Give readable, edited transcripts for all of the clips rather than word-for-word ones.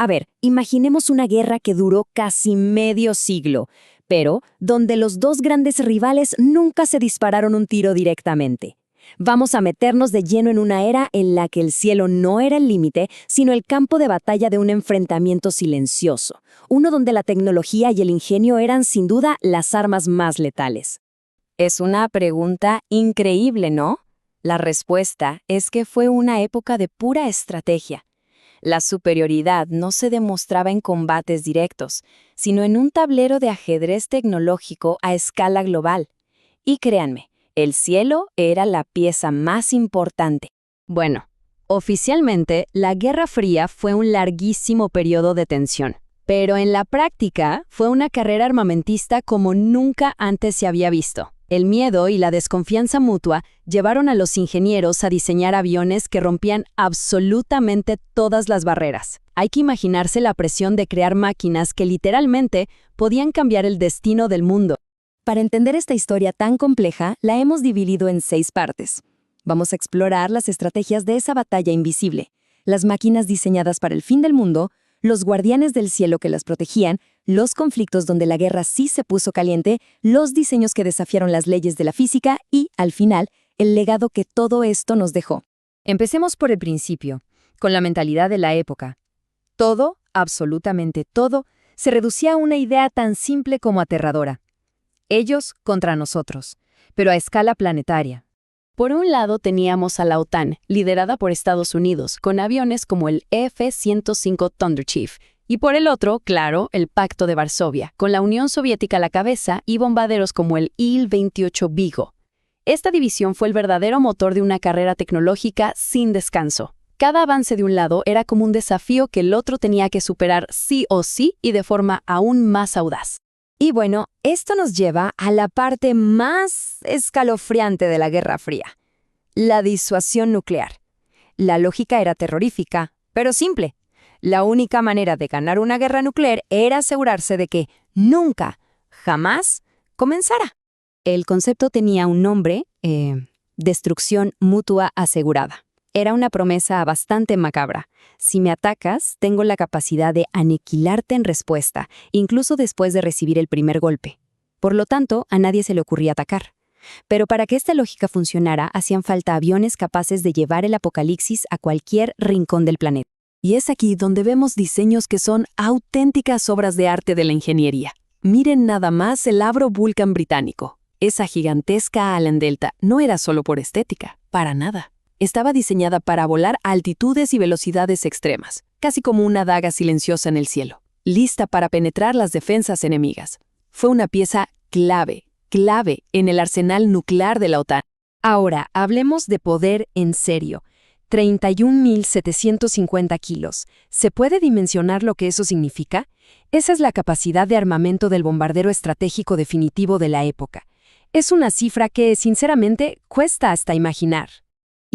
A ver, imaginemos una guerra que duró casi medio siglo, pero donde los dos grandes rivales nunca se dispararon un tiro directamente. Vamos a meternos de lleno en una era en la que el cielo no era el límite, sino el campo de batalla de un enfrentamiento silencioso, uno donde la tecnología y el ingenio eran sin duda las armas más letales. Es una pregunta increíble, ¿no? La respuesta es que fue una época de pura estrategia. La superioridad no se demostraba en combates directos, sino en un tablero de ajedrez tecnológico a escala global. Y créanme, el cielo era la pieza más importante. Bueno, oficialmente, la Guerra Fría fue un larguísimo periodo de tensión, pero en la práctica fue una carrera armamentista como nunca antes se había visto. El miedo y la desconfianza mutua llevaron a los ingenieros a diseñar aviones que rompían absolutamente todas las barreras. Hay que imaginarse la presión de crear máquinas que literalmente podían cambiar el destino del mundo. Para entender esta historia tan compleja, la hemos dividido en 6 partes. Vamos a explorar las estrategias de esa batalla invisible, las máquinas diseñadas para el fin del mundo, los guardianes del cielo que las protegían, los conflictos donde la guerra sí se puso caliente, los diseños que desafiaron las leyes de la física y, al final, el legado que todo esto nos dejó. Empecemos por el principio, con la mentalidad de la época. Todo, absolutamente todo, se reducía a una idea tan simple como aterradora. Ellos contra nosotros, pero a escala planetaria. Por un lado teníamos a la OTAN, liderada por Estados Unidos, con aviones como el F-105 Thunder Chief, y por el otro, claro, el Pacto de Varsovia, con la Unión Soviética a la cabeza y bombarderos como el Il-28 Vigo. Esta división fue el verdadero motor de una carrera tecnológica sin descanso. Cada avance de un lado era como un desafío que el otro tenía que superar sí o sí y de forma aún más audaz. Y bueno, esto nos lleva a la parte más escalofriante de la Guerra Fría, la disuasión nuclear. La lógica era terrorífica, pero simple. La única manera de ganar una guerra nuclear era asegurarse de que nunca, jamás, comenzara. El concepto tenía un nombre, destrucción mutua asegurada. Era una promesa bastante macabra. Si me atacas, tengo la capacidad de aniquilarte en respuesta, incluso después de recibir el primer golpe. Por lo tanto, a nadie se le ocurría atacar. Pero para que esta lógica funcionara, hacían falta aviones capaces de llevar el apocalipsis a cualquier rincón del planeta. Y es aquí donde vemos diseños que son auténticas obras de arte de la ingeniería. Miren nada más el Avro Vulcan británico. Esa gigantesca ala en delta no era solo por estética, para nada. Estaba diseñada para volar a altitudes y velocidades extremas, casi como una daga silenciosa en el cielo, lista para penetrar las defensas enemigas. Fue una pieza clave en el arsenal nuclear de la OTAN. Ahora, hablemos de poder en serio. 31.750 kilos. ¿Se puede dimensionar lo que eso significa? Esa es la capacidad de armamento del bombardero estratégico definitivo de la época. Es una cifra que, sinceramente, cuesta hasta imaginar.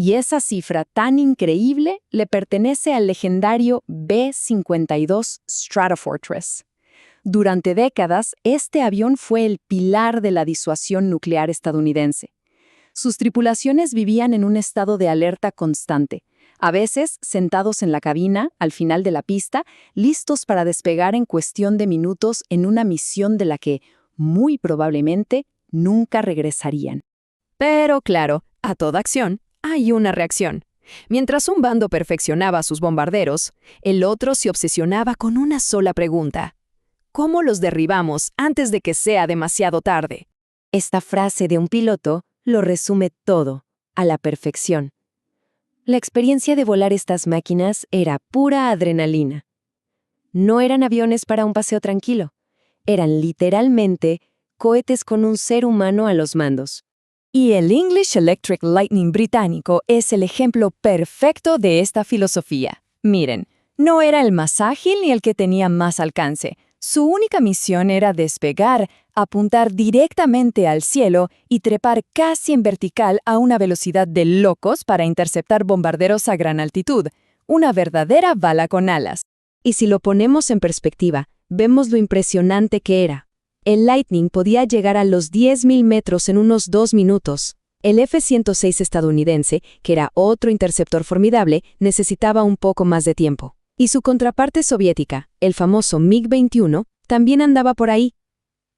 Y esa cifra tan increíble le pertenece al legendario B-52 Stratofortress. Durante décadas, este avión fue el pilar de la disuasión nuclear estadounidense. Sus tripulaciones vivían en un estado de alerta constante, a veces sentados en la cabina, al final de la pista, listos para despegar en cuestión de minutos en una misión de la que, muy probablemente, nunca regresarían. Pero claro, a toda acción hay una reacción. Mientras un bando perfeccionaba a sus bombarderos, el otro se obsesionaba con una sola pregunta: ¿cómo los derribamos antes de que sea demasiado tarde? Esta frase de un piloto lo resume todo, a la perfección. La experiencia de volar estas máquinas era pura adrenalina. No eran aviones para un paseo tranquilo. Eran literalmente cohetes con un ser humano a los mandos. Y el English Electric Lightning británico es el ejemplo perfecto de esta filosofía. Miren, no era el más ágil ni el que tenía más alcance. Su única misión era despegar, apuntar directamente al cielo y trepar casi en vertical a una velocidad de locos para interceptar bombarderos a gran altitud. Una verdadera bala con alas. Y si lo ponemos en perspectiva, vemos lo impresionante que era. El Lightning podía llegar a los 10.000 metros en unos 2 minutos. El F-106 estadounidense, que era otro interceptor formidable, necesitaba un poco más de tiempo. Y su contraparte soviética, el famoso MiG-21, también andaba por ahí.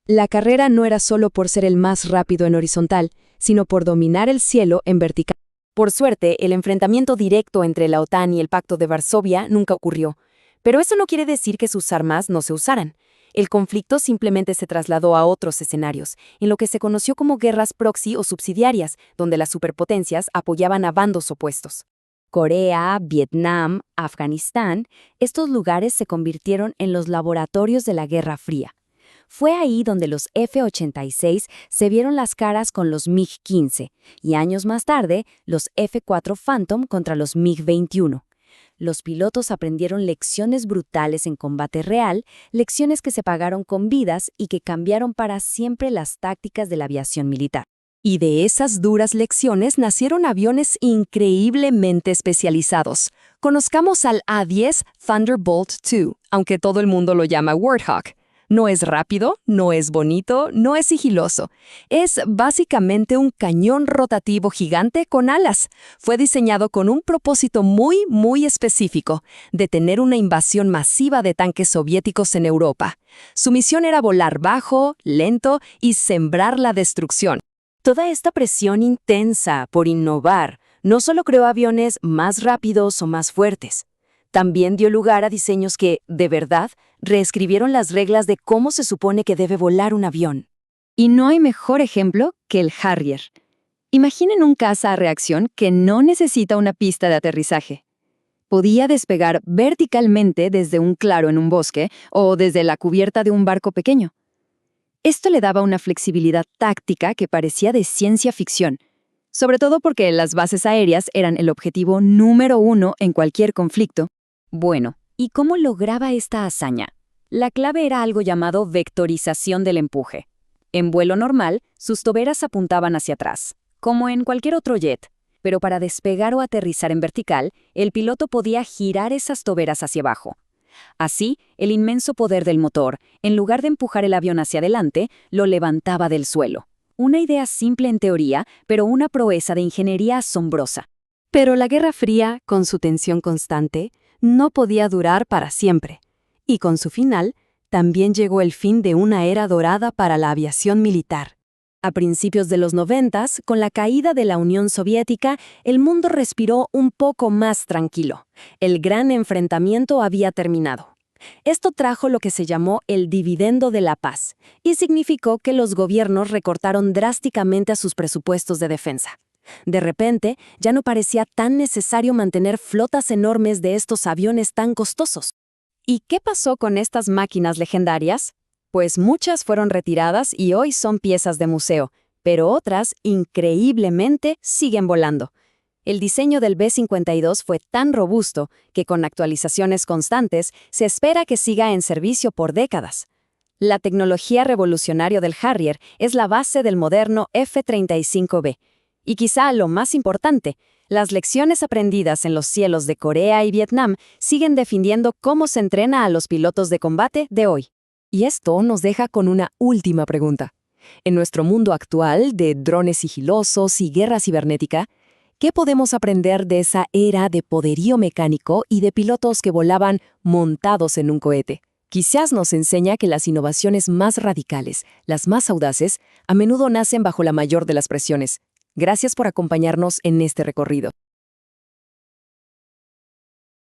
La carrera no era solo por ser el más rápido en horizontal, sino por dominar el cielo en vertical. Por suerte, el enfrentamiento directo entre la OTAN y el Pacto de Varsovia nunca ocurrió. Pero eso no quiere decir que sus armas no se usaran. El conflicto simplemente se trasladó a otros escenarios, en lo que se conoció como guerras proxy o subsidiarias, donde las superpotencias apoyaban a bandos opuestos. Corea, Vietnam, Afganistán, estos lugares se convirtieron en los laboratorios de la Guerra Fría. Fue ahí donde los F-86 se vieron las caras con los MiG-15 y años más tarde los F-4 Phantom contra los MiG-21. Los pilotos aprendieron lecciones brutales en combate real, lecciones que se pagaron con vidas y que cambiaron para siempre las tácticas de la aviación militar. Y de esas duras lecciones nacieron aviones increíblemente especializados. Conozcamos al A-10 Thunderbolt II, aunque todo el mundo lo llama Warthog. No es rápido, no es bonito, no es sigiloso. Es básicamente un cañón rotativo gigante con alas. Fue diseñado con un propósito muy específico: detener una invasión masiva de tanques soviéticos en Europa. Su misión era volar bajo, lento y sembrar la destrucción. Toda esta presión intensa por innovar no solo creó aviones más rápidos o más fuertes, también dio lugar a diseños que, de verdad, reescribieron las reglas de cómo se supone que debe volar un avión. Y no hay mejor ejemplo que el Harrier. Imaginen un caza a reacción que no necesita una pista de aterrizaje. Podía despegar verticalmente desde un claro en un bosque o desde la cubierta de un barco pequeño. Esto le daba una flexibilidad táctica que parecía de ciencia ficción, sobre todo porque las bases aéreas eran el objetivo número uno en cualquier conflicto. Bueno, ¿y cómo lograba esta hazaña? La clave era algo llamado vectorización del empuje. En vuelo normal, sus toberas apuntaban hacia atrás, como en cualquier otro jet, pero para despegar o aterrizar en vertical, el piloto podía girar esas toberas hacia abajo. Así, el inmenso poder del motor, en lugar de empujar el avión hacia adelante, lo levantaba del suelo. Una idea simple en teoría, pero una proeza de ingeniería asombrosa. Pero la Guerra Fría, con su tensión constante, no podía durar para siempre. Y con su final, también llegó el fin de una era dorada para la aviación militar. A principios de los 90, con la caída de la Unión Soviética, el mundo respiró un poco más tranquilo. El gran enfrentamiento había terminado. Esto trajo lo que se llamó el dividendo de la paz, y significó que los gobiernos recortaron drásticamente a sus presupuestos de defensa. De repente, ya no parecía tan necesario mantener flotas enormes de estos aviones tan costosos. ¿Y qué pasó con estas máquinas legendarias? Pues muchas fueron retiradas y hoy son piezas de museo, pero otras, increíblemente, siguen volando. El diseño del B-52 fue tan robusto que con actualizaciones constantes se espera que siga en servicio por décadas. La tecnología revolucionaria del Harrier es la base del moderno F-35B. Y quizá lo más importante, las lecciones aprendidas en los cielos de Corea y Vietnam siguen definiendo cómo se entrena a los pilotos de combate de hoy. Y esto nos deja con una última pregunta. En nuestro mundo actual de drones sigilosos y guerra cibernética, ¿qué podemos aprender de esa era de poderío mecánico y de pilotos que volaban montados en un cohete? Quizás nos enseña que las innovaciones más radicales, las más audaces, a menudo nacen bajo la mayor de las presiones. Gracias por acompañarnos en este recorrido.